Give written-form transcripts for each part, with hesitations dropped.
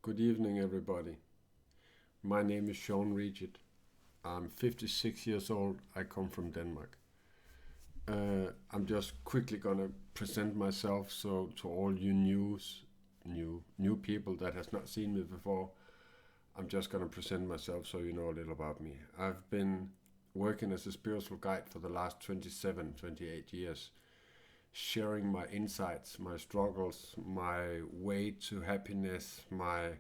Good evening, everybody. My name is Sean Regit. I'm 56 years old. I come from Denmark. I'm just quickly gonna present myself. So to all you new people that has not seen me before, I'm just gonna present myself so you know a little about me. I've been working as a spiritual guide for the last 27, 28 years, sharing my insights, my struggles, my way to happiness, my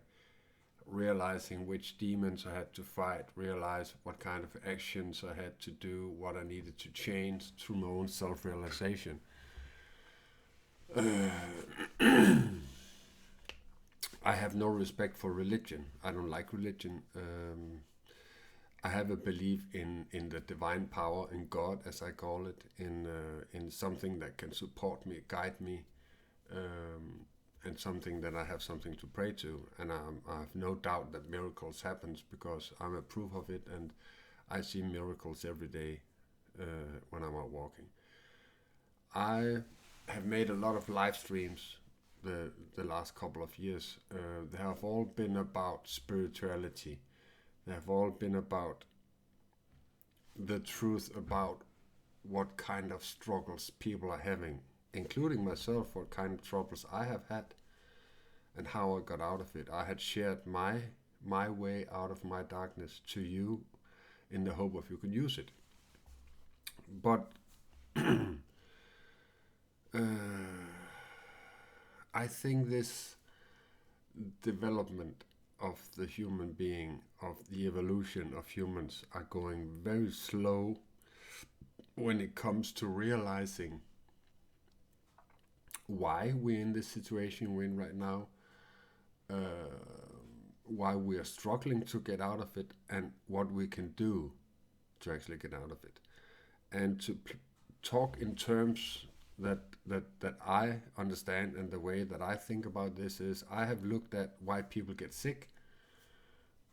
realizing which demons I had to fight, realize what kind of actions I had to do, what I needed to change through my own self realization. I have no respect for religion. I don't like religion. I have a belief in the divine power, in God, as I call it, in something that can support me, guide me, and something that I have something to pray to. And I have no doubt that miracles happens because I'm a proof of it, and I see miracles every day when I'm out walking. I have made a lot of live streams the last couple of years. They have all been about spirituality. They have all been about the truth about what kind of struggles people are having, including myself, what kind of troubles I have had and how I got out of it. I had shared my way out of my darkness to you in the hope of you could use it. But I think this development of the human being, of the evolution of humans, are going very slow when it comes to realizing why we're in this situation we're in right now, why we are struggling to get out of it, and what we can do to actually get out of it. And to talk in terms that I understand, and the way that I think about this is I have looked at why people get sick.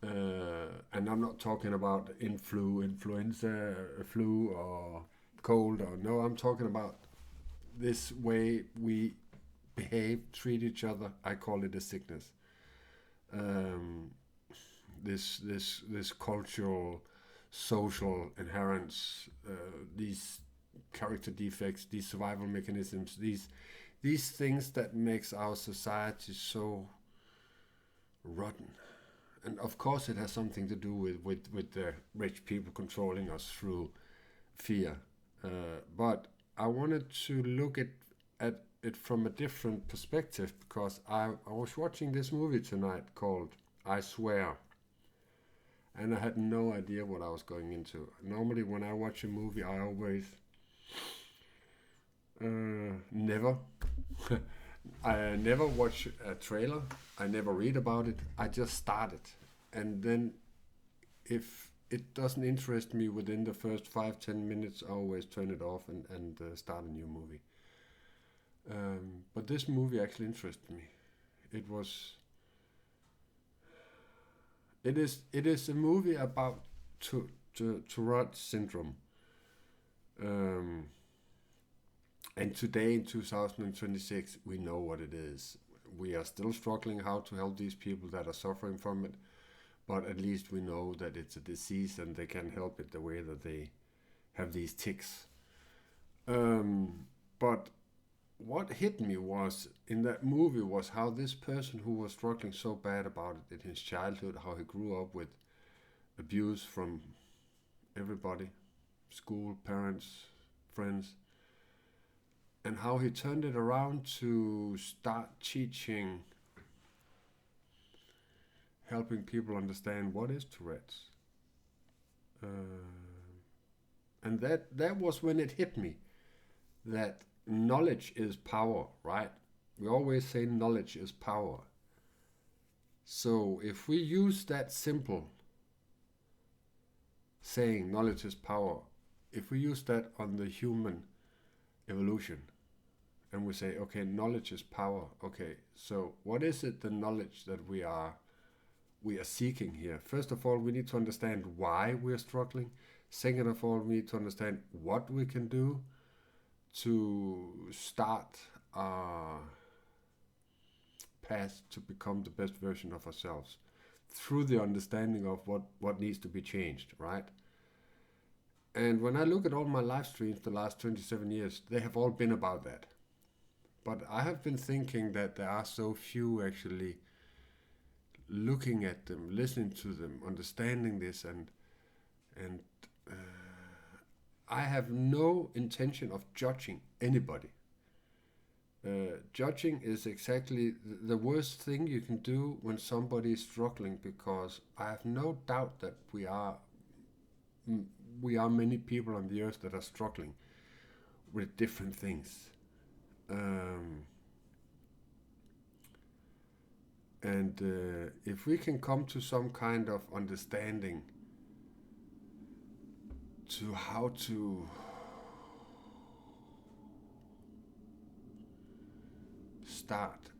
And I'm not talking about influenza, flu, or cold, or no, I'm talking about this way we behave, treat each other. I call it a sickness. This cultural, social inherence, these character defects, these survival mechanisms, these things that makes our society so rotten. And of course it has something to do with the rich people controlling us through fear. But I wanted to look at it from a different perspective because I was watching this movie tonight called I Swear. And I had no idea what I was going into. Normally when I watch a movie I always never I never watch a trailer. I never read about it. I just start it. And then if it doesn't interest me within the first 5-10 minutes, I always turn it off and start a new movie. But this movie actually interested me. It is a movie about Tourette syndrome. And today in 2026, we know what it is. We are still struggling how to help these people that are suffering from it, but at least we know that it's a disease and they can help it the way that they have these tics. But what hit me was in that movie was how this person who was struggling so bad about it in his childhood, how he grew up with abuse from everybody, school, parents, friends, and how he turned it around to start teaching, helping people understand what is Tourette's. And that was when it hit me that knowledge is power, right? We always say knowledge is power. So if we use that simple saying, knowledge is power, if we use that on the human evolution, and we say, okay, knowledge is power. Okay, so what is it, the knowledge that we are seeking here? First of all, we need to understand why we're struggling. Second of all, we need to understand what we can do to start path to become the best version of ourselves through the understanding of what needs to be changed, right? And when I look at all my live streams the last 27 years, they have all been about that. But I have been thinking that there are so few actually looking at them, listening to them, understanding this, and uh, I have no intention of judging anybody. Judging is exactly the worst thing you can do when somebody is struggling, because I have no doubt that we are many people on the earth that are struggling with different things. And if we can come to some kind of understanding to how to start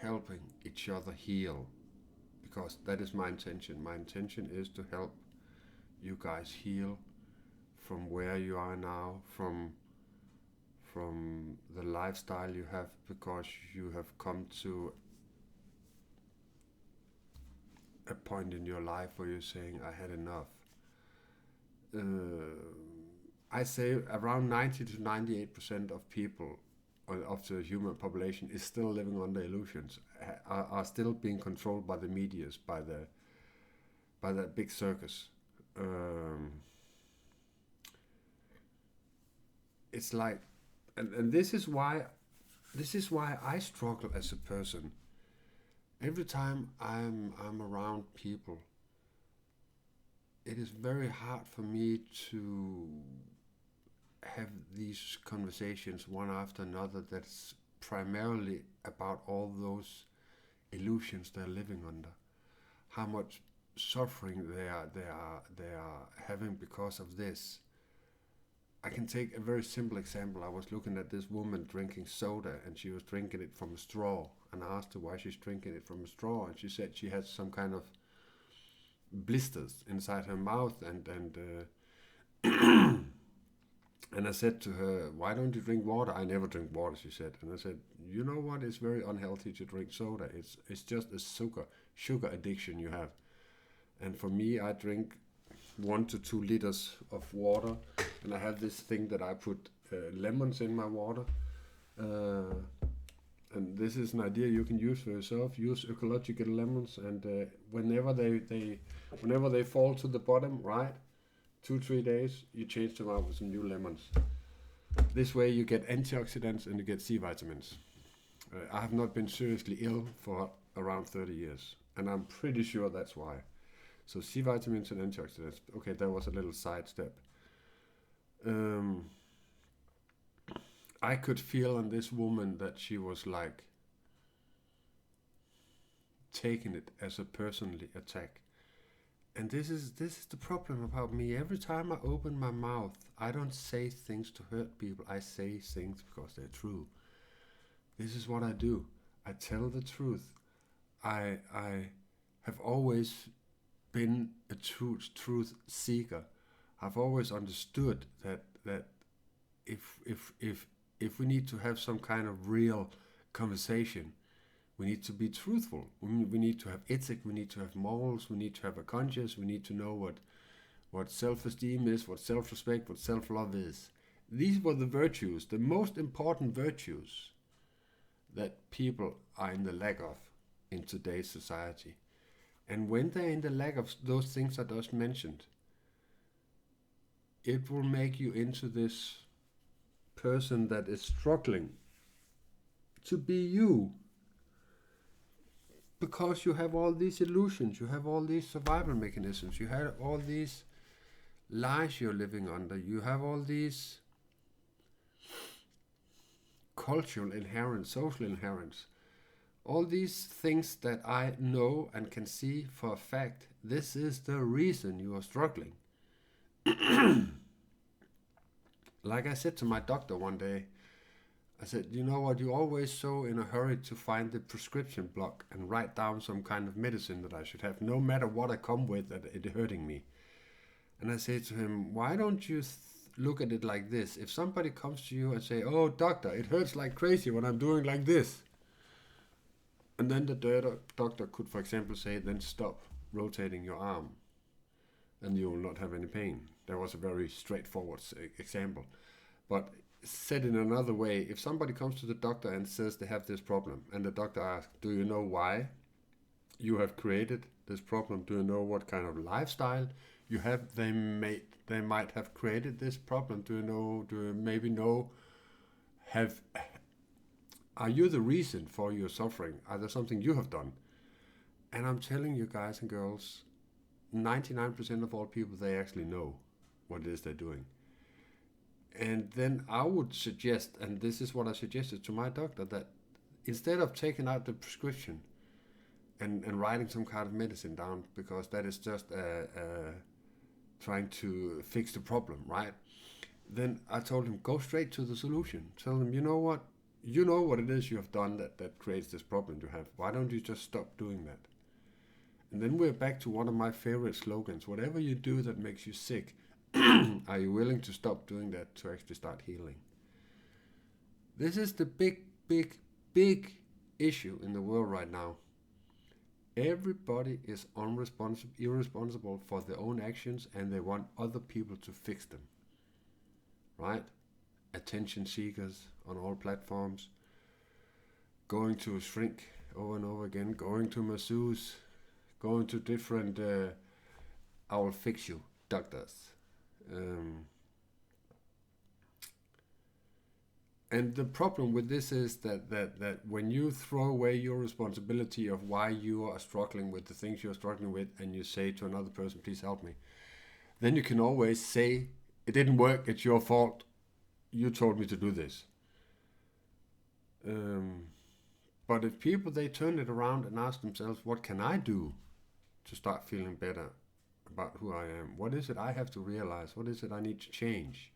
helping each other heal, because that is my intention. My intention is to help you guys heal from where you are now, from the lifestyle you have, because you have come to a point in your life where you're saying, I had enough. I say around 90 to 98% of people of the human population is still living under illusions, are still being controlled by the medias, by the big circus. It's like, and this is why I struggle as a person. Every time I'm around people, it is very hard for me to have these conversations one after another that's primarily about all those illusions they're living under, how much suffering they are having because of this. I can take a very simple example. I was looking at this woman drinking soda, and she was drinking it from a straw, and I asked her why she's drinking it from a straw, and she said she had some kind of blisters inside her mouth, and and I said to her, why don't you drink water? I never drink water, she said. And I said, you know what, it's very unhealthy to drink soda. It's just a sugar addiction you have. And for me, I drink 1 to 2 liters of water, and I have this thing that I put lemons in my water. And this is an idea you can use for yourself. Use ecological lemons, and whenever they fall to the bottom, right, 2-3 days, you change them out with some new lemons. This way you get antioxidants and you get C vitamins. I have not been seriously ill for around 30 years, and I'm pretty sure that's why. So C vitamins and antioxidants. Okay, that was a little sidestep. I could feel on this woman that she was like taking it as a personally attack. And this is the problem about me. Every time I open my mouth, I don't say things to hurt people. I say things because they're true. This is what I do. I tell the truth. I have always been a truth seeker. I've always understood that if we need to have some kind of real conversation, we need to be truthful. We need to have ethic. We need to have morals. We need to have a conscience. We need to know what self-esteem is, what self-respect, what self-love is. These were the virtues, the most important virtues that people are in the lack of in today's society. And when they're in the lack of those things I just mentioned, it will make you into this person that is struggling to be you. Because you have all these illusions, you have all these survival mechanisms, you have all these lies you're living under, you have all these cultural inherent, social inherents, all these things that I know and can see for a fact. This is the reason you are struggling. Like I said to my doctor one day, I said, you know what, you're always so in a hurry to find the prescription block and write down some kind of medicine that I should have, no matter what I come with, that it's hurting me. And I say to him, why don't you look at it like this? If somebody comes to you and say, oh, doctor, it hurts like crazy when I'm doing like this, And then the doctor could, for example, say, then stop rotating your arm and you will not have any pain. That was a very straightforward example. But said in another way, if somebody comes to the doctor and says they have this problem, and the doctor asks, do you know why you have created this problem? Do you know what kind of lifestyle you have? They might have created this problem. Do you maybe know, are you the reason for your suffering? Are there something you have done? And I'm telling you guys and girls, 99% of all people, they actually know what it is they're doing. And then I would suggest, and this is what I suggested to my doctor, that instead of taking out the prescription and writing some kind of medicine down, because that is just trying to fix the problem, right? Then I told him, go straight to the solution. Tell him, you know what? You know what it is you have done that creates this problem you have. Why don't you just stop doing that? And then we're back to one of my favorite slogans. Whatever you do that makes you sick, are you willing to stop doing that to actually start healing? This is the big, big, big issue in the world right now. Everybody is irresponsible for their own actions, and they want other people to fix them. Right? Attention seekers on all platforms, going to a shrink over and over again, going to masseuse, going to different I will fix you doctors. And the problem with this is that when you throw away your responsibility of why you are struggling with the things you're struggling with, and you say to another person, please help me, then you can always say, it didn't work, it's your fault, you told me to do this. But if people, they turn it around and ask themselves, what can I do to start feeling better about who I am? What is it I have to realize? What is it I need to change?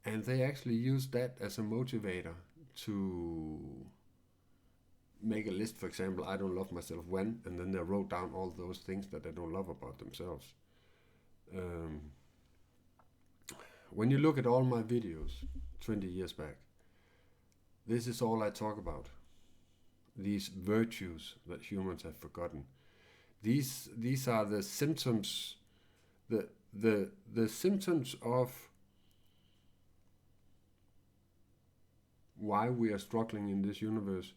And they actually use that as a motivator to make a list. For example, I don't love myself when, and then they wrote down all those things that they don't love about themselves. When you look at all my videos 20 years back, this is all I talk about. These virtues that humans have forgotten. These are the symptoms, the symptoms of why we are struggling in this universe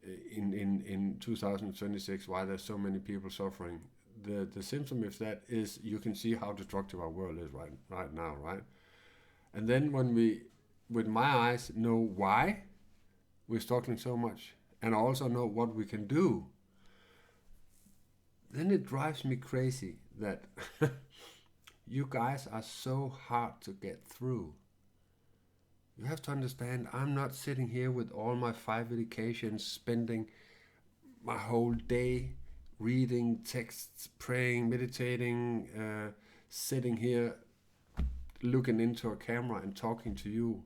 in 2026, why there's so many people suffering. The symptom of that is, you can see how destructive our world is right now, right? And then when we, with my eyes, know why we're struggling so much, and also know what we can do, then it drives me crazy that you guys are so hard to get through. You have to understand, I'm not sitting here with all my 5 educations, spending my whole day reading texts, praying, meditating, sitting here looking into a camera and talking to you,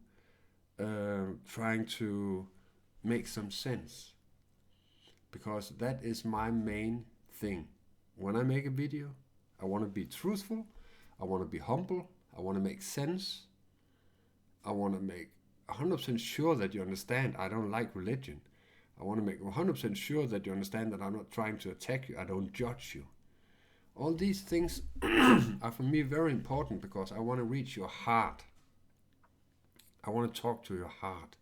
trying to make some sense. Because that is my main thing. When I make a video, I want to be truthful, I want to be humble, I want to make sense, I want to make 100% sure that you understand I don't like religion. I want to make 100% sure that you understand that I'm not trying to attack you, I don't judge you. All these things are for me very important, because I want to reach your heart. I want to talk to your heart.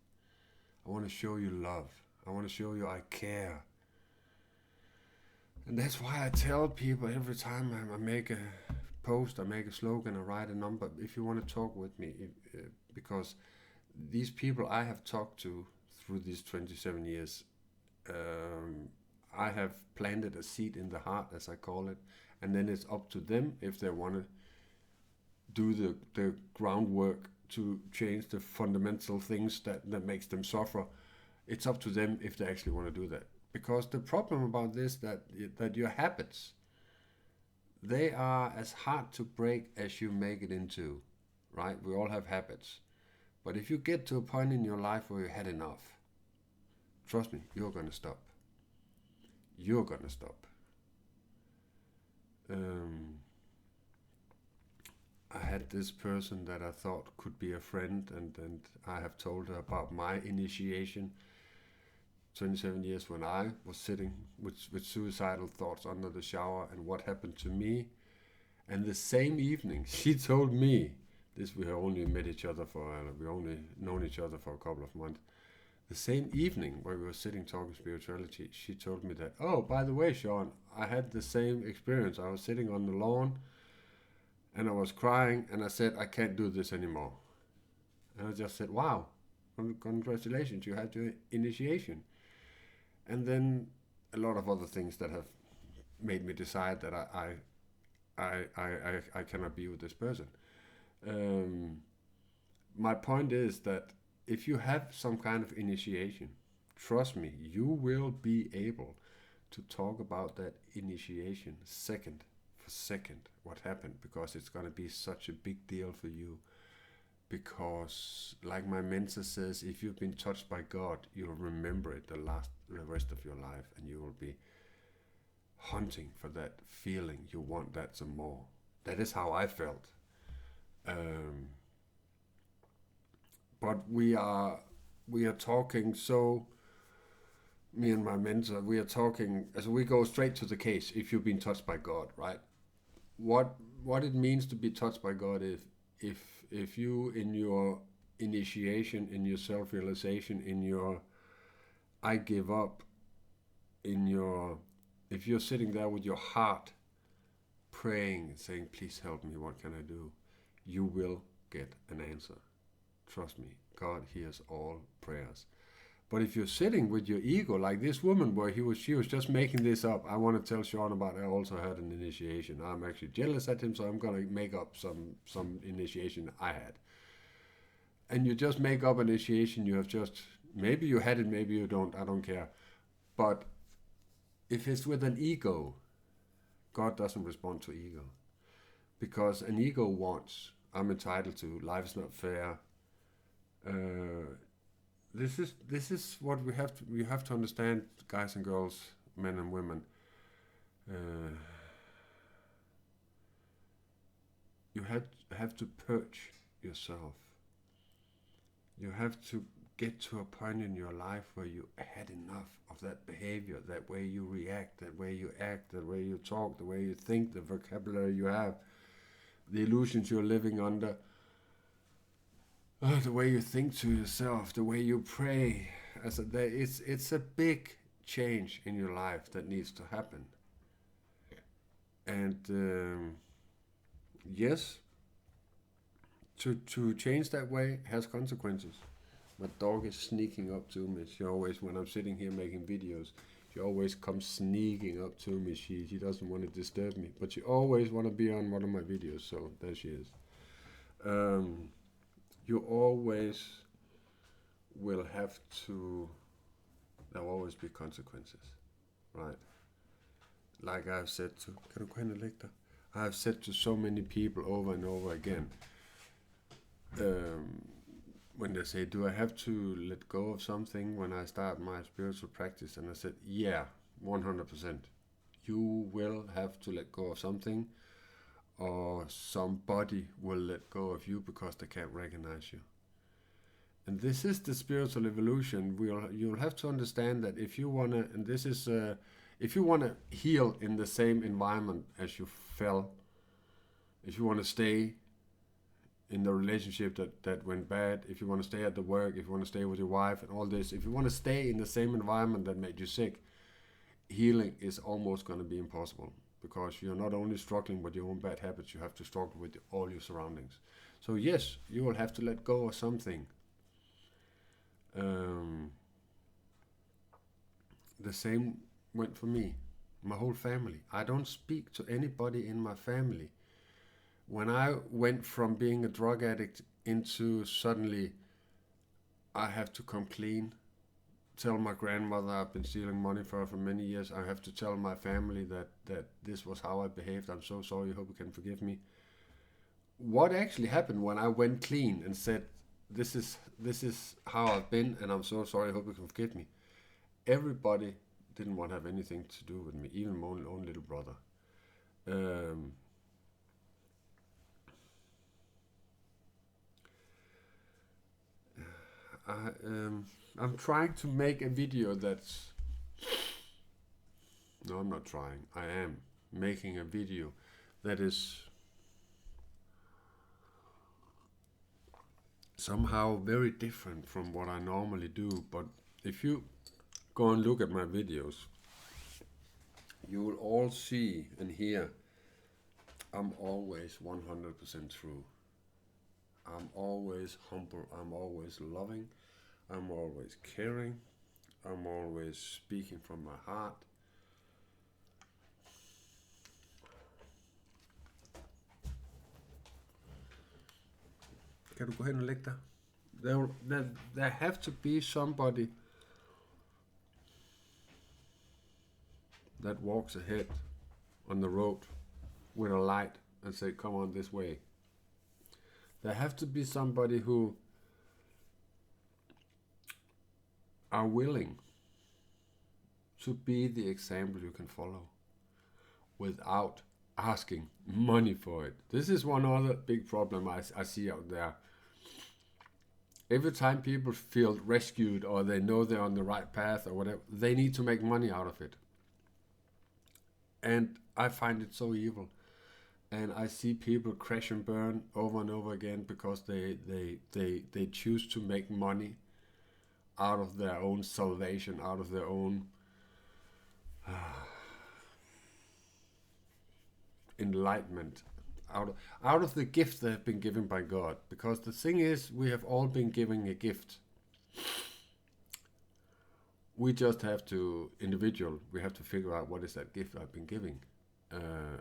I want to show you love. I want to show you I care. And that's why I tell people every time I make a post, I make a slogan, I write a number, if you want to talk with me, because these people I have talked to through these 27 years, I have planted a seed in the heart, as I call it, and then it's up to them if they want to do the groundwork to change the fundamental things that makes them suffer. It's up to them if they actually want to do that. Because the problem about this, that your habits, they are as hard to break as you make it into, right? We all have habits. But if you get to a point in your life where you had enough, trust me, you're going to stop. You're going to stop. I had this person that I thought could be a friend, and I have told her about my initiation 27 years when I was sitting with suicidal thoughts under the shower and what happened to me. And the same evening, she told me, this we have only met each other we only known each other for a couple of months. The same evening where we were sitting talking spirituality, she told me that, oh, by the way, Sean, I had the same experience. I was sitting on the lawn and I was crying and I said, I can't do this anymore. And I just said, wow, congratulations, you had your initiation. And then a lot of other things that have made me decide that I cannot be with this person. My point is that if you have some kind of initiation, trust me, you will be able to talk about that initiation second for second, what happened, because it's going to be such a big deal for you. Because, like my mentor says, if you've been touched by God, you'll remember it the rest of your life, and you will be hunting for that feeling. You want that some more. That is how I felt. But we are talking, so me and my mentor, we are talking, as we go straight to the case. If you've been touched by God, right? What it means to be touched by God is if you, in your initiation, in your self-realization, in your I give up, if you're sitting there with your heart praying and saying, please help me, what can I do? You will get an answer. Trust me, God hears all prayers. But if you're sitting with your ego, like this woman where she was just making this up, I want to tell Sean about, I also had an initiation. I'm actually jealous at him, so I'm going to make up some initiation I had. And you just make up initiation, you have just, maybe you had it, maybe you don't, I don't care. But if it's with an ego, God doesn't respond to ego. Because an ego wants, I'm entitled to, life is not fair. This is what we have to understand, guys and girls, men and women. You have to purge yourself. You have to get to a point in your life where you had enough of that behavior, that way you react, that way you act, that way you talk, the way you think, the vocabulary you have, the illusions you're living under. The way you think to yourself, the way you pray, it's a big change in your life that needs to happen. And yes, to change that way has consequences. My dog is sneaking up to me. She always, when I'm sitting here making videos, she always comes sneaking up to me. She doesn't want to disturb me, but she always want to be on one of my videos. So there she is. You always will have to, there will always be consequences, right? Like I've said to, I've said to so many people over and over again, when they say, do I have to let go of something when I start my spiritual practice? And I said, yeah, 100%. You will have to let go of something, or somebody will let go of you because they can't recognize you. And this is the spiritual evolution. You'll have to understand that if you want to, and this is, if you want to heal in the same environment as you fell, if you want to stay in the relationship that went bad, if you want to stay at the work, if you want to stay with your wife and all this, if you want to stay in the same environment that made you sick, healing is almost going to be impossible. Because you're not only struggling with your own bad habits, you have to struggle with all your surroundings. So yes, you will have to let go of something. The same went for me, my whole family. I don't speak to anybody in my family. When I went from being a drug addict into suddenly I have to come clean, tell my grandmother I've been stealing money for her for many years. I have to tell my family that this was how I behaved. I'm so sorry. Hope you can forgive me. What actually happened when I went clean and said, this is how I've been, and I'm so sorry. Hope you can forgive me. Everybody didn't want to have anything to do with me, even my own little brother. I'm trying to make a video that's... No, I'm not trying. I am making a video that is somehow very different from what I normally do. But if you go and look at my videos, you will all see and hear I'm always 100% true. I'm always humble. I'm always loving. I'm always caring. I'm always speaking from my heart. Kan du gå hen og lægge dig? There have to be somebody that walks ahead on the road with a light and say, come on this way. There have to be somebody who are willing to be the example you can follow without asking money for it. This is one other big problem I see out there. Every time people feel rescued or they know they're on the right path or whatever, they need to make money out of it. And I find it so evil. And I see people crash and burn over and over again because they choose to make money out of their own salvation, out of their own enlightenment, out of the gift they have been given by God. Because the thing is, we have all been given a gift. We just have to, we have to figure out what is that gift I've been giving.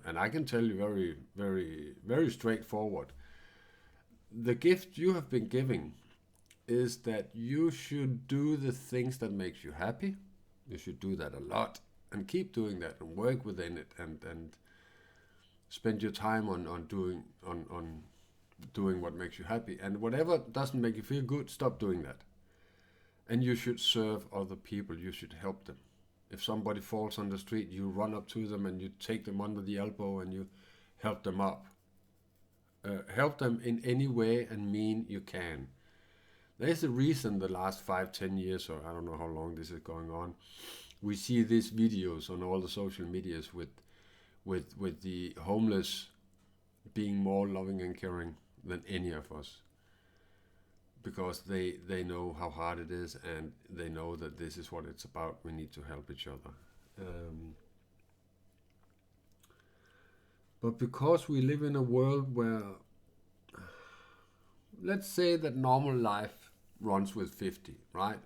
And I can tell you very, very, very straightforward. The gift you have been giving is that you should do the things that makes you happy. You should do that a lot and keep doing that and work within it and spend your time on doing what makes you happy. And whatever doesn't make you feel good, stop doing that. And you should serve other people. You should help them. If somebody falls on the street, you run up to them and you take them under the elbow and you help them up. Help them in any way and mean you can. There's a reason the last 5-10 years, or I don't know how long this is going on, we see these videos on all the social medias with the homeless being more loving and caring than any of us. Because they know how hard it is and they know that this is what it's about. We need to help each other. But because we live in a world where, let's say that normal life runs with 50, right?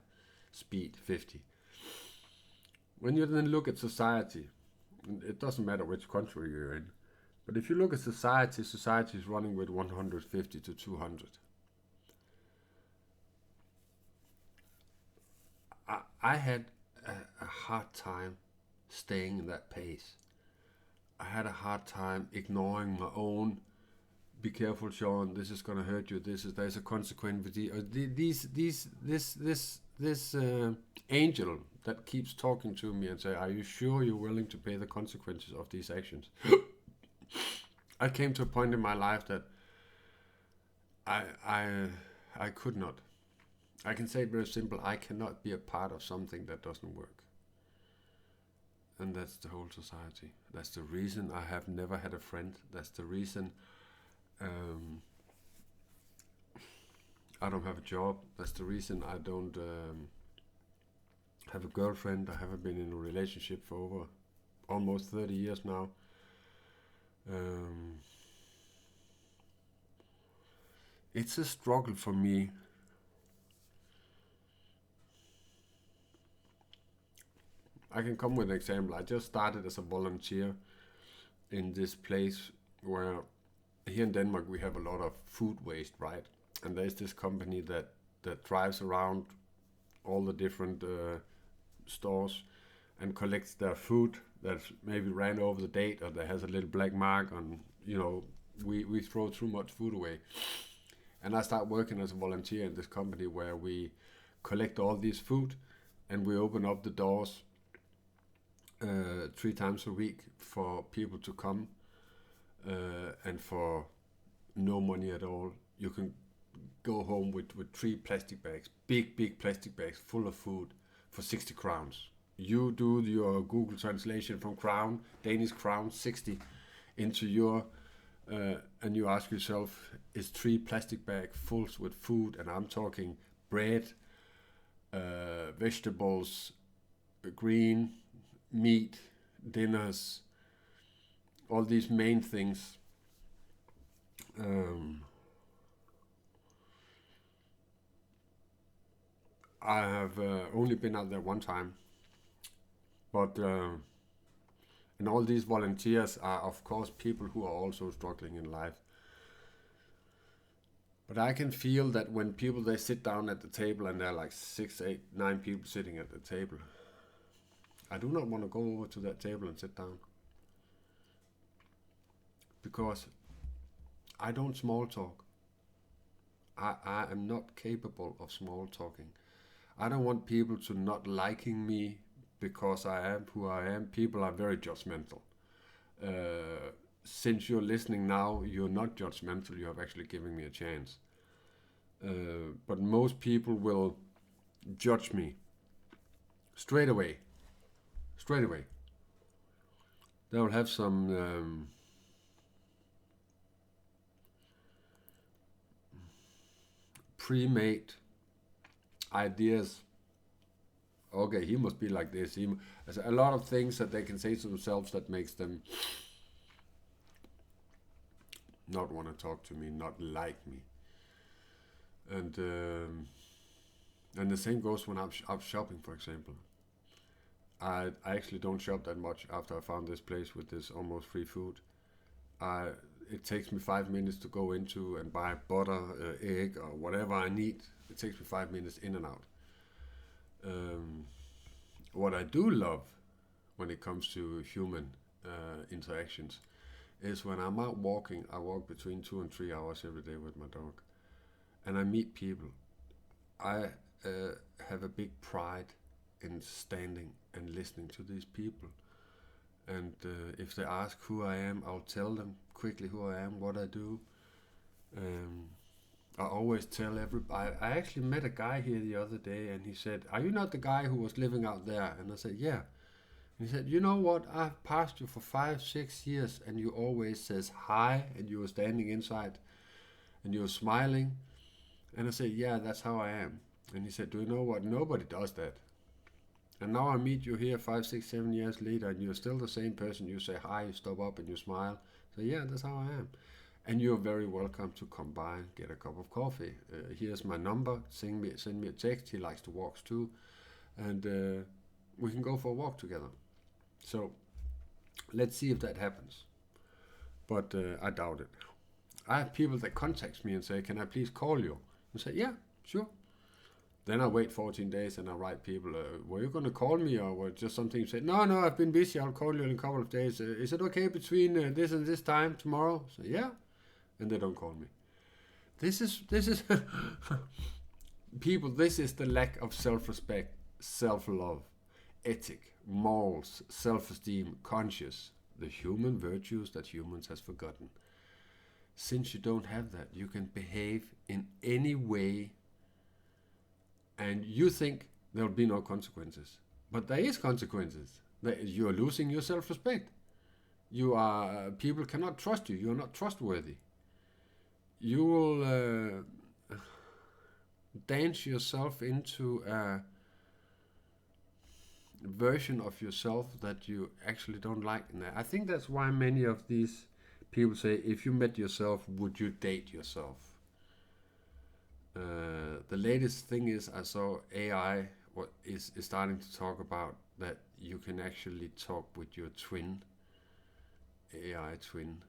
Speed, 50. When you then look at society, it doesn't matter which country you're in, but if you look at society, society is running with 150 to 200. I had a hard time staying in that pace. I had a hard time ignoring my own. Be careful, Sean. This is gonna hurt you. There's a consequence with this angel that keeps talking to me and say, "Are you sure you're willing to pay the consequences of these actions?" I came to a point in my life that I could not. I can say it very simple. I cannot be a part of something that doesn't work. And that's the whole society. That's the reason I have never had a friend. That's the reason I don't have a job. That's the reason I don't have a girlfriend. I haven't been in a relationship for over almost 30 years now. It's a struggle for me. I can come with an example. I just started as a volunteer in this place where here in Denmark we have a lot of food waste, right? And there's this company that drives around all the different stores and collects their food that's maybe ran over the date or that has a little black mark on, we throw too much food away. And I start working as a volunteer in this company where we collect all this food and we open up the doors 3 times a week for people to come and for no money at all. You can go home with 3 plastic bags, big plastic bags full of food for 60 crowns. You do your Google translation from crown, Danish crown, 60 into your, and you ask yourself, is 3 plastic bags full with food, and I'm talking bread, vegetables, green, meat, dinners, all these main things. I have only been out there one time, but and all these volunteers are, of course, people who are also struggling in life. But I can feel that when people, they sit down at the table and there are like 6, 8, 9 people sitting at the table, I do not want to go over to that table and sit down, because I don't small talk. I am not capable of small talking. I don't want people to not liking me because I am who I am. People are very judgmental. Since you're listening now, you're not judgmental. You have actually given me a chance. But most people will judge me straight away. Straight away. They will have some pre-made ideas. Okay, he must be like this. There's a lot of things that they can say to themselves that makes them not want to talk to me, not like me. And the same goes when I'm out shopping, for example. I actually don't shop that much after I found this place with this almost free food. It takes me 5 minutes to go into and buy butter, egg, or whatever I need. It takes me 5 minutes in and out. What I do love when it comes to human interactions is when I'm out walking. I walk between 2 and 3 hours every day with my dog, and I meet people. I have a big pride in standing and listening to these people. And if they ask who I am, I'll tell them quickly who I am, what I do. I always tell everybody. I actually met a guy here the other day, and he said, "Are you not the guy who was living out there?" And I said, "Yeah." And he said, "You know what? I've passed you for 5, 6 years, and you always says hi, and you were standing inside, and you were smiling." And I said, "Yeah, that's how I am." And he said, "Do you know what? Nobody does that. And now I meet you here 5, 6, 7 years later, and you're still the same person. You say hi, you stop up, and you smile." So yeah, that's how I am. And you're very welcome to come by and get a cup of coffee. Here's my number. Send me a text. He likes to walk too, and we can go for a walk together. So let's see if that happens. But I doubt it. I have people that contact me and say, "Can I please call you?" I say, "Yeah, sure." Then I wait 14 days and I write people, "Were you going to call me, or was just something you said?" No, I've been busy. I'll call you in a couple of days. Is it okay between this and this time tomorrow? So yeah, and they don't call me. This is people. This is the lack of self-respect, self-love, ethic, morals, self-esteem, conscious, the human virtues that humans has forgotten. Since you don't have that, you can behave in any way, and you think there will be no consequences. But there is consequences. You are losing your self-respect. People cannot trust you. You are not trustworthy. You will dance yourself into a version of yourself that you actually don't like. And I think that's why many of these people say, if you met yourself, would you date yourself? The latest thing is I saw AI is starting to talk about that you can actually talk with your twin, AI twin.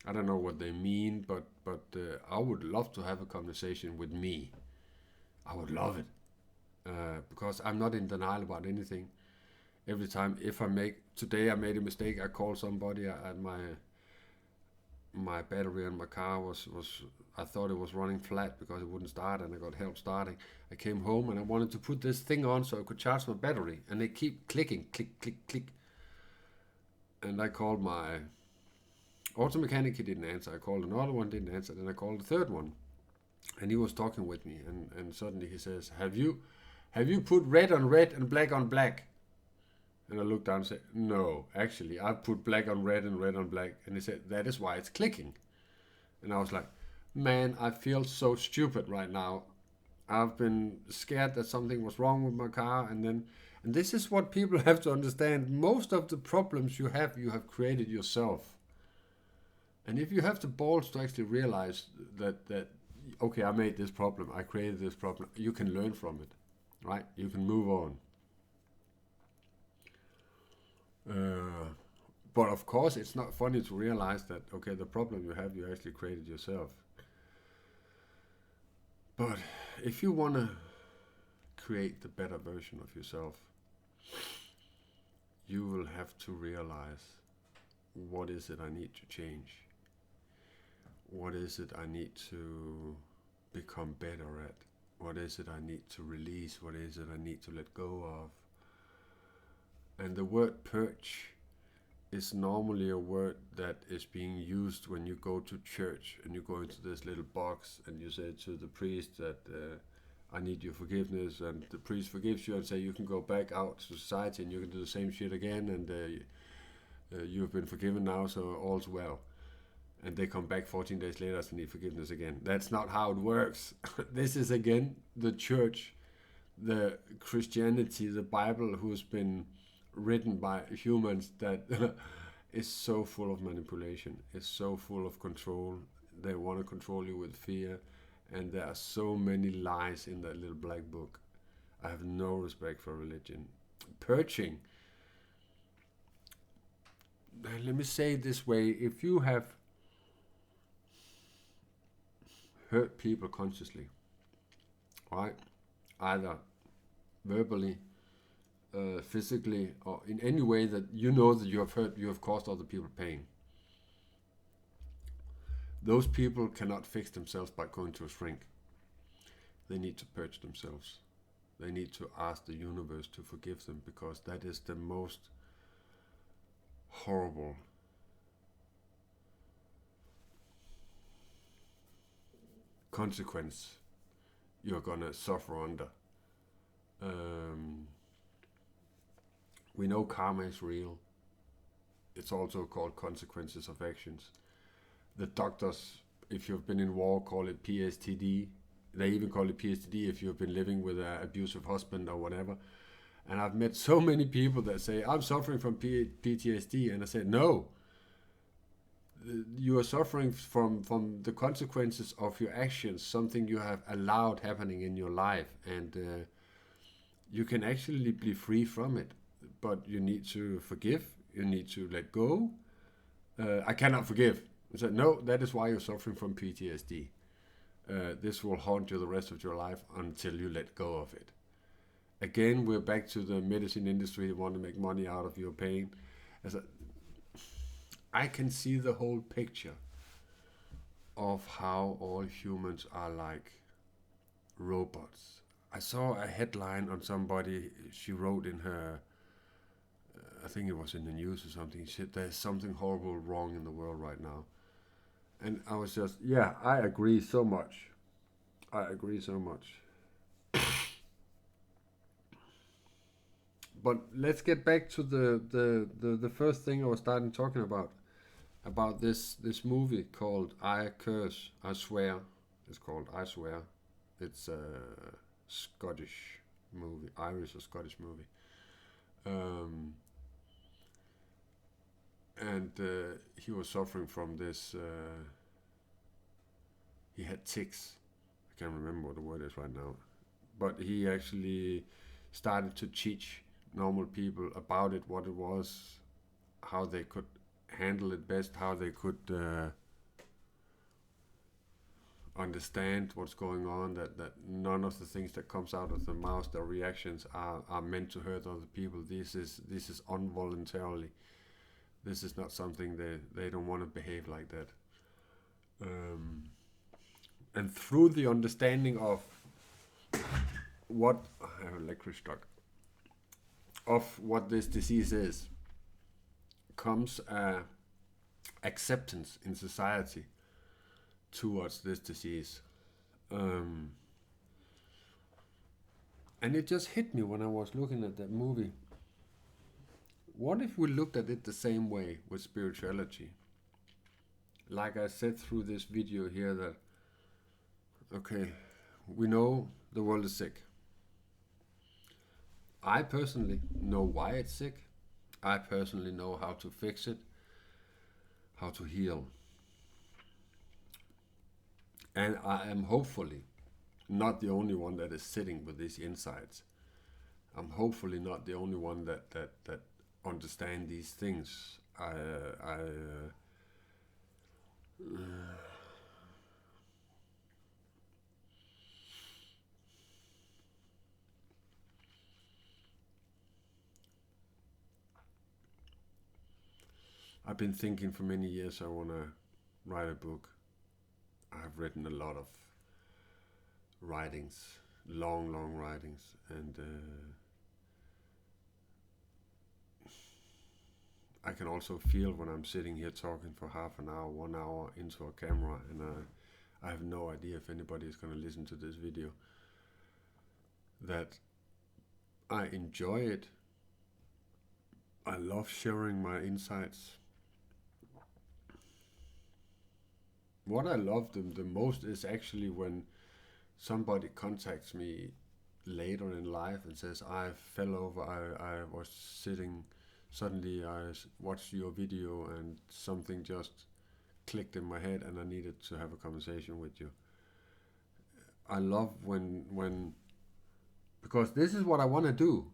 I don't know what they mean, but I would love to have a conversation with me. I would love it, because I'm not in denial about anything. Every time, today I made a mistake, I called somebody at my battery in my car was I thought it was running flat because it wouldn't start, and I got help starting. I came home and I wanted to put this thing on so I could charge my battery, and they keep clicking, click, click, click. And I called my auto mechanic, he didn't answer. I called another one, didn't answer. Then I called the third one. And he was talking with me, and suddenly he says, have you put red on red and black on black? And I looked down and said, no, actually, I've put black on red and red on black. And he said, that is why it's clicking. And I was like, man, I feel so stupid right now. I've been scared that something was wrong with my car. And this is what people have to understand. Most of the problems you have created yourself. And if you have the balls to actually realize that okay, I made this problem, I created this problem, you can learn from it, right? You can move on. But of course, it's not funny to realize that, okay, the problem you have, you actually created yourself. But if you want to create the better version of yourself, you will have to realize, what is it I need to change? What is it I need to become better at? What is it I need to release? What is it I need to let go of? And the word purge is normally a word that is being used when you go to church and you go into this little box and you say to the priest that I need your forgiveness, and the priest forgives you and say you can go back out to society and you can do the same shit again, and you've been forgiven now, so all's well. And they come back 14 days later and need forgiveness again. That's not how it works. This is again the church, the Christianity, the Bible, who's been written by humans, that is so full of manipulation, is so full of control. They want to control you with fear, and there are so many lies in that little black book. I have no respect for religion. Purging. Let me say it this way: if you have hurt people consciously, right? Either verbally, physically, or in any way that you know that you have hurt, you have caused other people pain. Those people cannot fix themselves by going to a shrink. They need to purge themselves. They need to ask the universe to forgive them, because that is the most horrible consequence you're gonna suffer under. We know karma is real. It's also called consequences of actions. The doctors, if you've been in war, call it PTSD. They even call it PTSD if you've been living with an abusive husband or whatever. And I've met so many people that say, I'm suffering from PTSD. And I said, no. You are suffering from the consequences of your actions, something you have allowed happening in your life. And you can actually be free from it. But you need to forgive. You need to let go. I cannot forgive. I said, no, that is why you're suffering from PTSD. This will haunt you the rest of your life until you let go of it. Again, we're back to the medicine industry. They want to make money out of your pain. I can see the whole picture of how all humans are like robots. I saw a headline on somebody, she wrote in her, I think it was in the news or something, she said there's something horrible wrong in the world right now. And I was just, yeah, I agree so much. I agree so much. But let's get back to the first thing I was starting talking about this movie called I Curse, I Swear. It's called I Swear. It's a Scottish movie, Irish or Scottish movie. And he was suffering from this, he had tics. I can't remember what the word is right now. But he actually started to teach normal people about it, what it was, how they could handle it best, how they could understand what's going on, that none of the things that comes out of the mouth, the reactions are meant to hurt other people. This is involuntarily. This is not something they don't want to behave like that. And through the understanding of what I have electric shock of what this disease is, comes acceptance in society towards this disease. Um, and it just hit me when I was looking at that movie. What if we looked at it the same way with spirituality? Like I said through this video here, that okay, we know the world is sick. I personally know why it's sick. I personally know how to fix it, how to heal. And I am hopefully not the only one that is sitting with these insights. I'm hopefully not the only one that understand these things. I've been thinking for many years I want to write a book. I've written a lot of writings, long writings, and I can also feel when I'm sitting here talking for half an hour, 1 hour into a camera, and I have no idea if anybody is going to listen to this video, that I enjoy it. I love sharing my insights. What I love the most is actually when somebody contacts me later in life and says, I fell over, I was sitting, suddenly I watched your video and something just clicked in my head and I needed to have a conversation with you. I love when because this is what I want to do.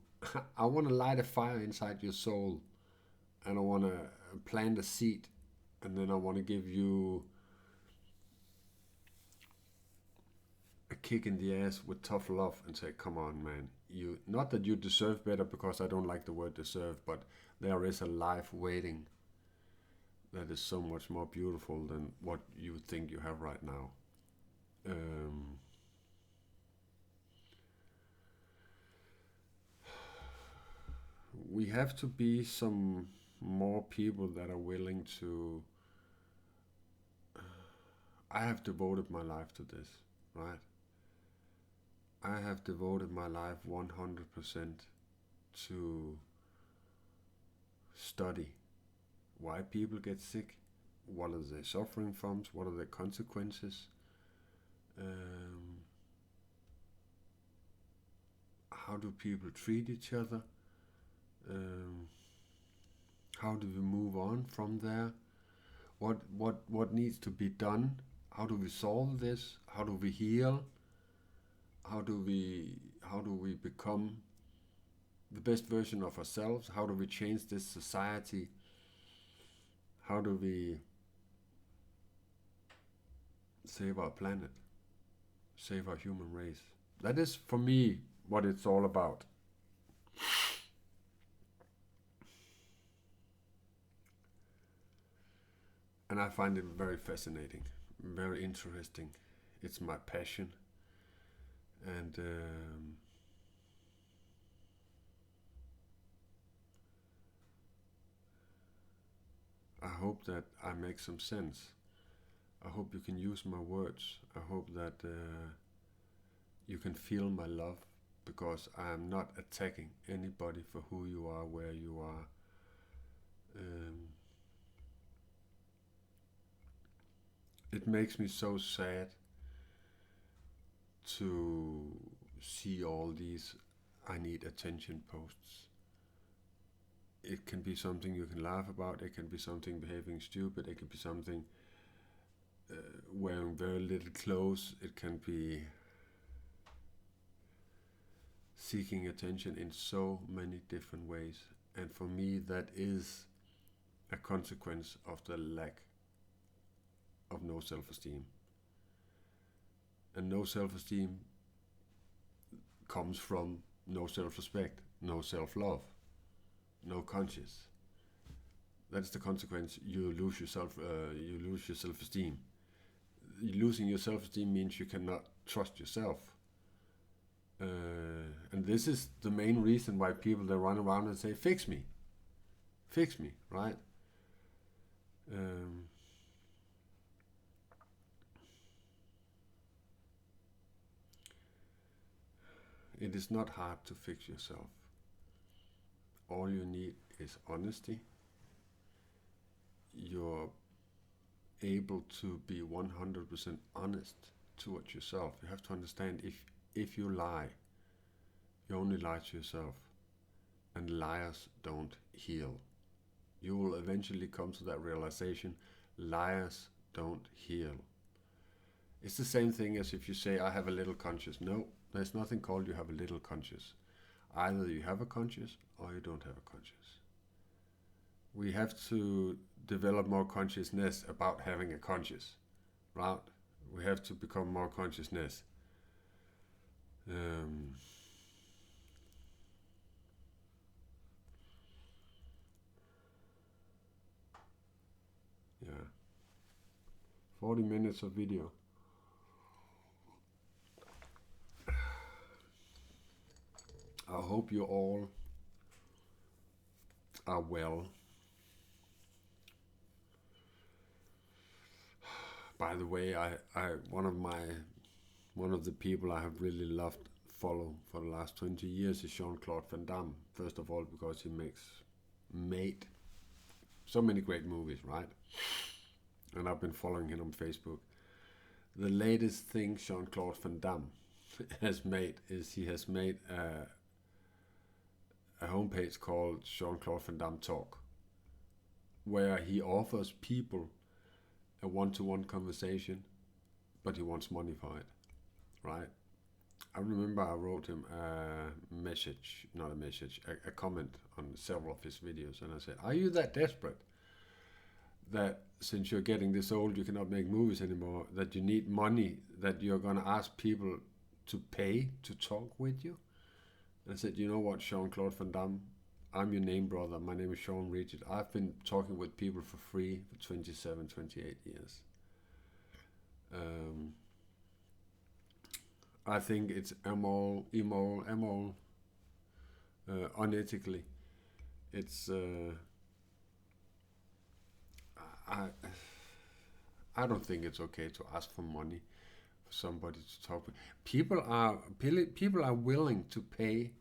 I want to light a fire inside your soul, and I want to plant a seed, and then I want to give you a kick in the ass with tough love and say, come on, man. You, not that you deserve better, because I don't like the word deserve, but there is a life waiting that is so much more beautiful than what you think you have right now. We have to be some more people that are willing to. I have devoted my life to this, right? I have devoted my life 100% to study why people get sick, what are they suffering from, what are the consequences, how do people treat each other, how do we move on from there, what needs to be done, how do we solve this, how do we heal, how do we become the best version of ourselves, how do we change this society, how do we save our planet, save our human race. That is for me what it's all about. And I find it very fascinating, very interesting. It's my passion. And I hope that I make some sense. I hope you can use my words. I hope that you can feel my love, because I am not attacking anybody for who you are, where you are. It makes me so sad to see all these I need attention posts. It can be something you can laugh about, it can be something behaving stupid, it can be something wearing very little clothes, it can be seeking attention in so many different ways. And for me, that is a consequence of the lack of no self-esteem. And no self-esteem comes from no self-respect, no self-love, no conscience. That's the consequence. You lose yourself. You lose your self-esteem. Losing your self-esteem means you cannot trust yourself. And this is the main reason why people that run around and say, "Fix me, fix me," right? It is not hard to fix yourself. All you need is honesty. You're able to be 100% honest towards yourself. You have to understand, if you lie, you only lie to yourself, and liars don't heal. You will eventually come to that realization: liars don't heal. It's the same thing as if you say, I have a little conscience. No, there's nothing called you have a little conscience. Either you have a conscience or you don't have a conscience. We have to develop more consciousness about having a conscience, right? We have to become more consciousness. Yeah. 40 minutes of video. I hope you all are well. By the way, one of the people I have really loved, follow for the last 20 years is Jean-Claude Van Damme. First of all, because he made so many great movies, right? And I've been following him on Facebook. The latest thing Jean-Claude Van Damme has made is he has made a homepage called Jean-Claude Van Damme Talk, where he offers people a one-to-one conversation, but he wants money for it, right? I remember I wrote him a comment on several of his videos, and I said, are you that desperate that since you're getting this old, you cannot make movies anymore, that you need money, that you're going to ask people to pay to talk with you? And I said, you know what, Jean-Claude Van Damme, I'm your name brother. My name is Sean Regid. I've been talking with people for free for 27, 28 years. I think it's immoral, unethically. It's I don't think it's okay to ask for money for somebody to talk with. People are willing to pay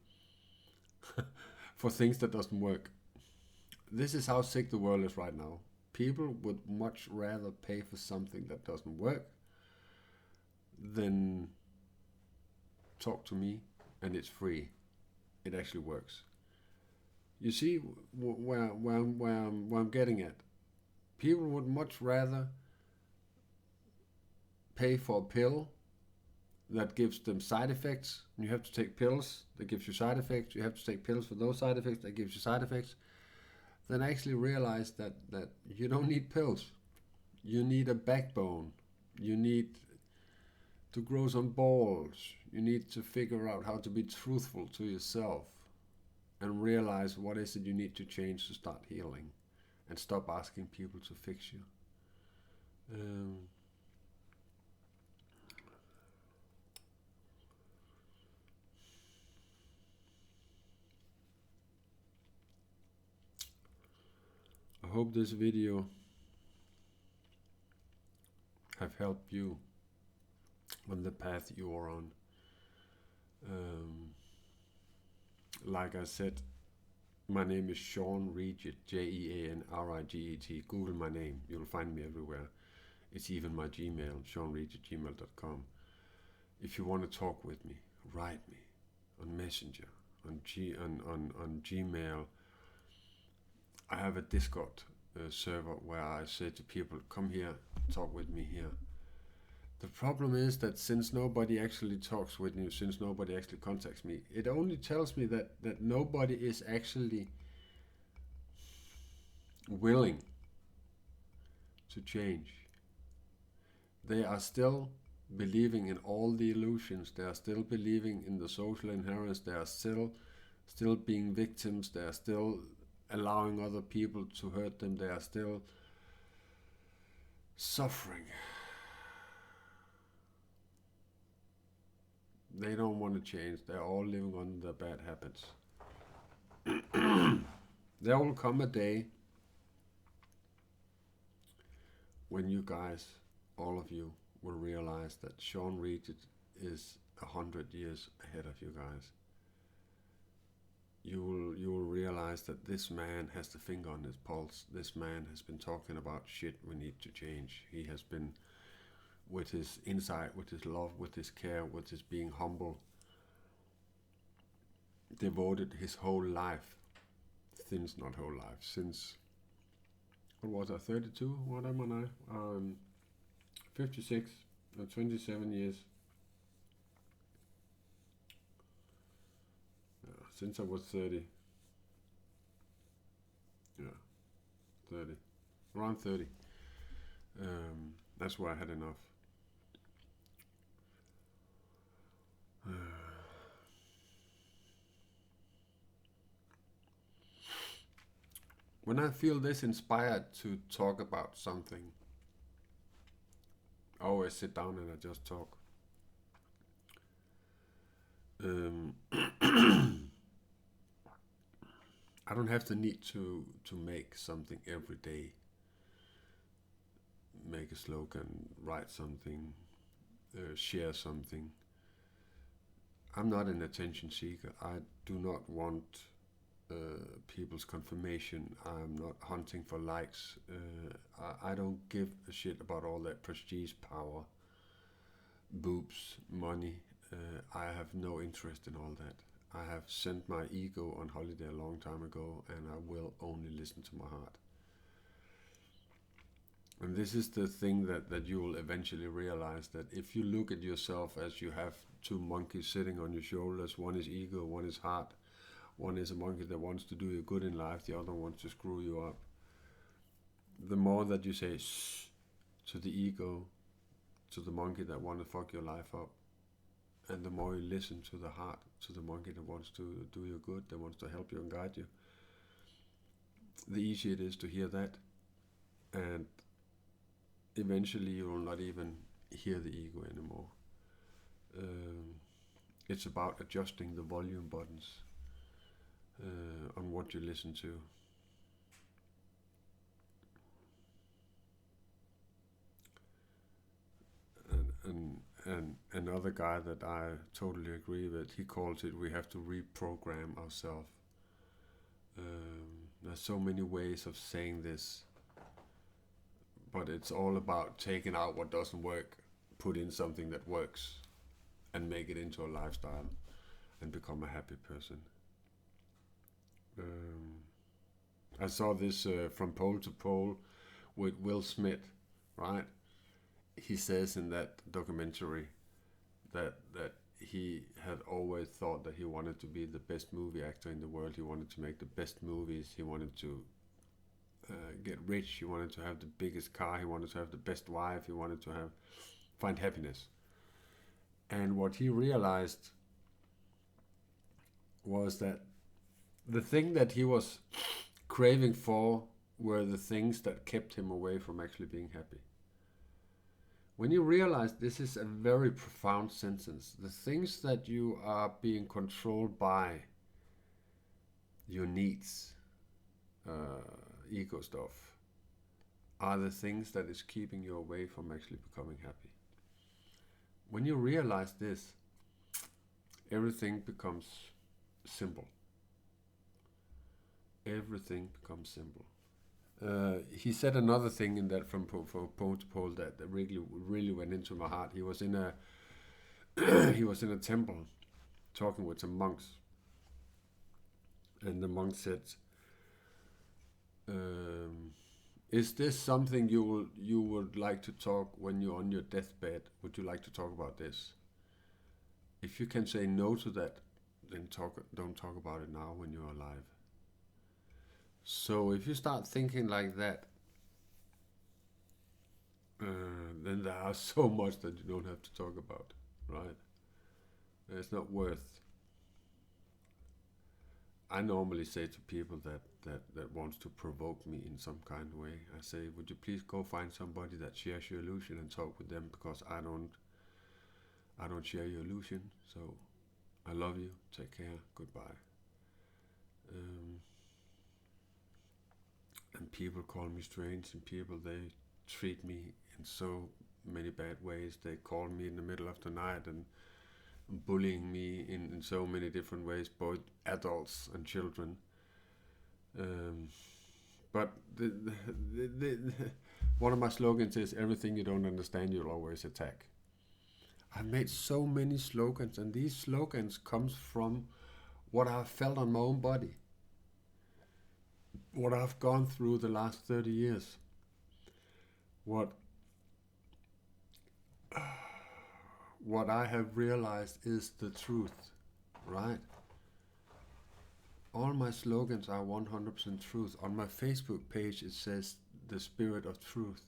for things that doesn't work. This is how sick the world is right now. People would much rather pay for something that doesn't work than talk to me and it's free. It actually works. You see where I'm getting at? People would much rather pay for a pill that gives them side effects. You have to take pills that gives you side effects. You have to take pills for those side effects that gives you side effects. Then actually realize that you don't need pills. You need a backbone. You need to grow some balls. You need to figure out how to be truthful to yourself and realize what is it you need to change to start healing, and stop asking people to fix you. I hope this video have helped you on the path you are on. Like I said, my name is Sean Regid, Jeanriget. Google my name, you'll find me everywhere. It's even my Gmail, seanregid@gmail.com. If you want to talk with me, write me on Messenger, on Gmail. I have a Discord server where I say to people, come here, talk with me here. The problem is that since nobody actually talks with me, since nobody actually contacts me, it only tells me that nobody is actually willing to change. They are still believing in all the illusions. They are still believing in the social inheritance. They are still being victims. They are still allowing other people to hurt them. They are still suffering. They don't want to change. They're all living on their bad habits. There will come a day when you guys, all of you, will realize that Sean Regid is 100 years ahead of you guys. You will realize that this man has the finger on his pulse. This man has been talking about shit we need to change. He has been, with his insight, with his love, with his care, with his being humble, devoted his whole life, since, not whole life, since, what was I, 32? What am I? 56, 27 years. Since I was 30. Yeah, 30. Around 30. That's why I had enough. When I feel this inspired to talk about something, I always sit down and I just talk. I don't have the need to make something every day. Make a slogan, write something, share something. I'm not an attention seeker. I do not want people's confirmation. I'm not hunting for likes. I don't give a shit about all that prestige, power, boobs, money. I have no interest in all that. I have sent my ego on holiday a long time ago, and I will only listen to my heart. And this is the thing that you will eventually realize, that if you look at yourself as you have two monkeys sitting on your shoulders, one is ego, one is heart, one is a monkey that wants to do you good in life, the other wants to screw you up. The more that you say shh to the ego, to the monkey that wants to fuck your life up, and the more you listen to the heart, to the monkey that wants to do you good, that wants to help you and guide you, the easier it is to hear that. And eventually you will not even hear the ego anymore. It's about adjusting the volume buttons on what you listen to. And another guy that I totally agree with, he calls it, we have to reprogram ourselves. There's so many ways of saying this, but it's all about taking out what doesn't work, put in something that works, and make it into a lifestyle and become a happy person. I saw this From Pole to Pole with Will Smith, right? He says in that documentary that he had always thought that he wanted to be the best movie actor in the world. He wanted to make the best movies. He wanted to get rich. He wanted to have the biggest car. He wanted to have the best wife. He wanted to find happiness. And what he realized was that the thing that he was craving for were the things that kept him away from actually being happy. When you realize, this is a very profound sentence, the things that you are being controlled by, your needs, ego stuff, are the things that is keeping you away from actually becoming happy. When you realize this, everything becomes simple. Everything becomes simple. He said another thing in that From Pole to Pole that really went into my heart. He was in a he was in a temple talking with some monks, and the monk said, "Is this something you would like to talk when you're on your deathbed? Would you like to talk about this? If you can say no to that, then don't talk about it now when you're alive." So if you start thinking like that, then there are so much that you don't have to talk about, right? It's not worth. I normally say to people that wants to provoke me in some kind of way, I say, would you please go find somebody that shares your illusion and talk with them, because I don't share your illusion. So I love you. Take care. Goodbye. And people call me strange, and people, they treat me in so many bad ways. They call me in the middle of the night and bullying me in so many different ways, both adults and children. But one of my slogans is, everything you don't understand, you'll always attack. I've made so many slogans, and these slogans comes from what I've felt on my own body, what I've gone through the last 30 years, what I have realized is the truth, right? All my slogans are 100% truth. On my Facebook page it says the spirit of truth.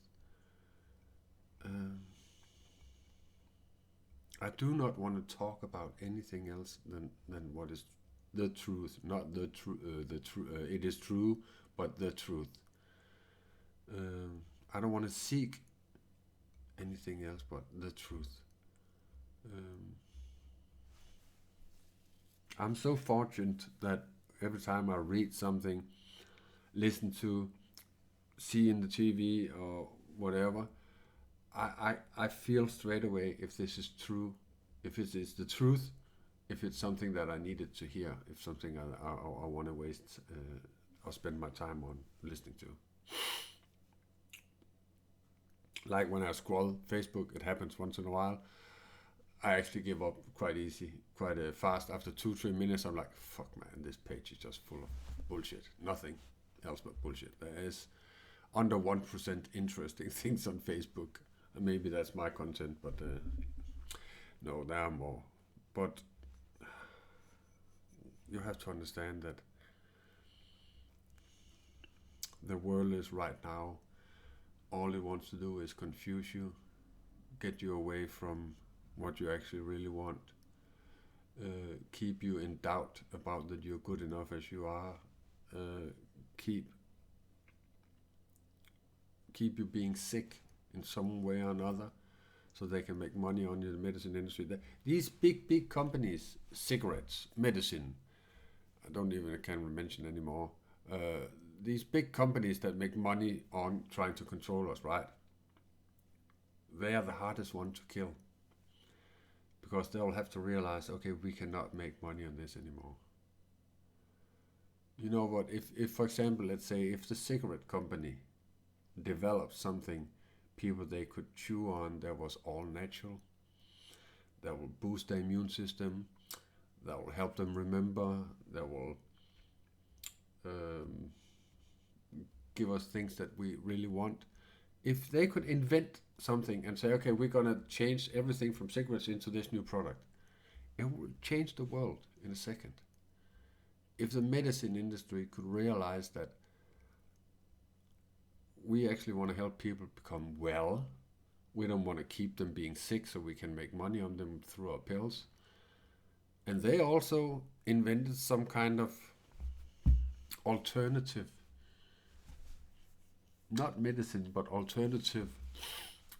I do not want to talk about anything else than what is the truth, not the truth. It is true, but the truth. I don't want to seek anything else but the truth. I'm so fortunate that every time I read something, listen to, see in the TV or whatever, I feel straight away if this is true, if it is the truth, if it's something that I needed to hear, if something I want to waste or spend my time on listening to. Like when I scroll Facebook, it happens once in a while. I actually give up quite fast. After 2-3 minutes, I'm like, fuck man, this page is just full of bullshit. Nothing else but bullshit. There is under 1% interesting things on Facebook. Maybe that's my content, but no, there are more. But you have to understand that the world is right now, all it wants to do is confuse you, get you away from what you actually really want, keep you in doubt about that you're good enough as you are, keep you being sick in some way or another, so they can make money on you, the medicine industry. These big companies, cigarettes, medicine, I can't mention anymore. These big companies that make money on trying to control us, right? They are the hardest one to kill, because they'll have to realize, okay, we cannot make money on this anymore. You know what? If for example, let's say, if the cigarette company developed something people they could chew on that was all natural, that will boost their immune system, that will help them remember, that will give us things that we really want. If they could invent something and say, okay, we're going to change everything from cigarettes into this new product, it would change the world in a second. If the medicine industry could realize that we actually want to help people become well, we don't want to keep them being sick so we can make money on them through our pills, and they also invented some kind of alternative, not medicine, but alternative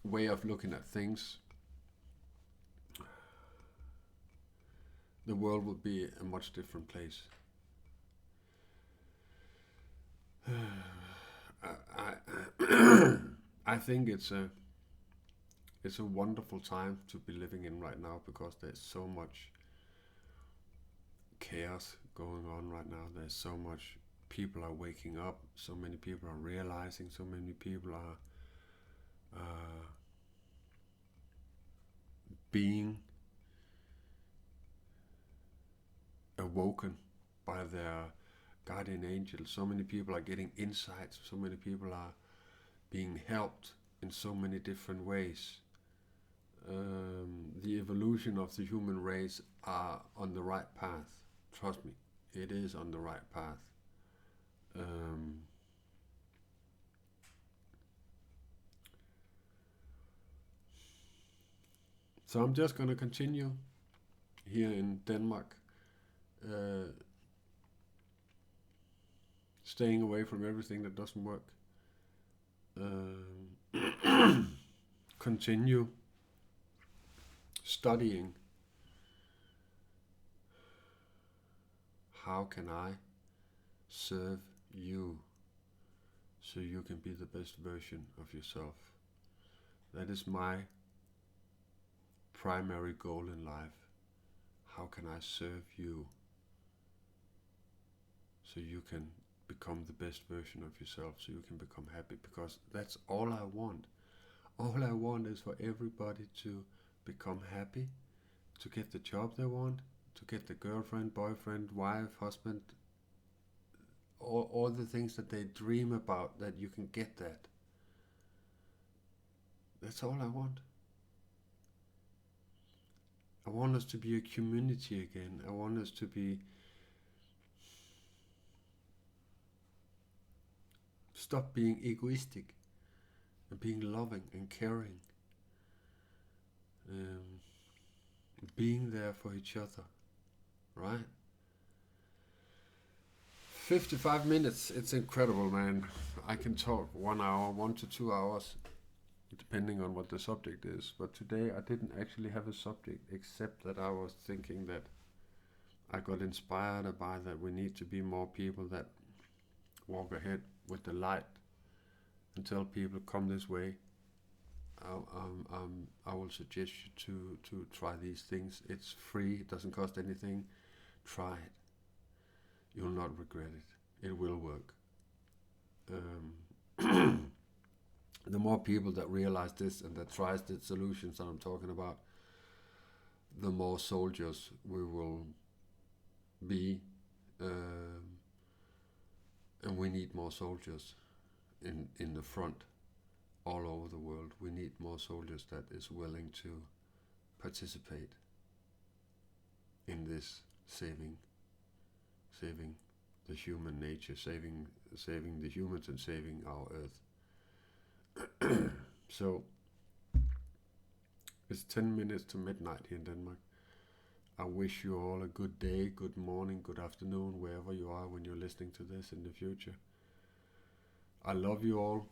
way of looking at things, the world would be a much different place. I think it's a wonderful time to be living in right now, because there's so much chaos going on right now. There's so much, people are waking up, so many people are realizing, so many people are being awoken by their guardian angel. So many people are getting insights, so many people are being helped in so many different ways. The evolution of the human race are on the right path. Trust me, it is on the right path. So I'm just going to continue here in Denmark, staying away from everything that doesn't work. Continue studying. How can I serve you so you can be the best version of yourself? That is my primary goal in life, how can I serve you so you can become the best version of yourself, so you can become happy, because that's all I want. All I want is for everybody to become happy, to get the job they want, to get the girlfriend, boyfriend, wife, husband, all the things that they dream about, that you can get that. That's all I want. I want us to be a community again. I want us to be stop being egoistic and being loving and caring, being there for each other, right? 55 minutes, it's incredible, man. I can talk 1 hour, 1 to 2 hours, depending on what the subject is. But today I didn't actually have a subject, except that I was thinking that I got inspired by that we need to be more people that walk ahead with the light and tell people, come this way. I will suggest you to try these things. It's free, it doesn't cost anything. Try it. You'll not regret it. It will work. The more people that realize this and that tries the solutions that I'm talking about, the more soldiers we will be, and we need more soldiers in the front all over the world. We need more soldiers that is willing to participate in this saving the human nature, saving the humans and saving our earth. So it's 10 minutes to midnight here in Denmark. I wish you all a good day, good morning, good afternoon, wherever you are when you're listening to this in the future. I love you all.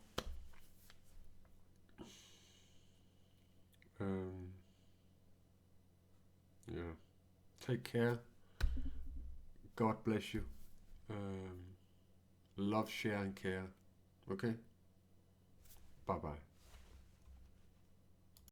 Yeah. Take care. God bless you. Love, share, and care. Okay? Bye-bye.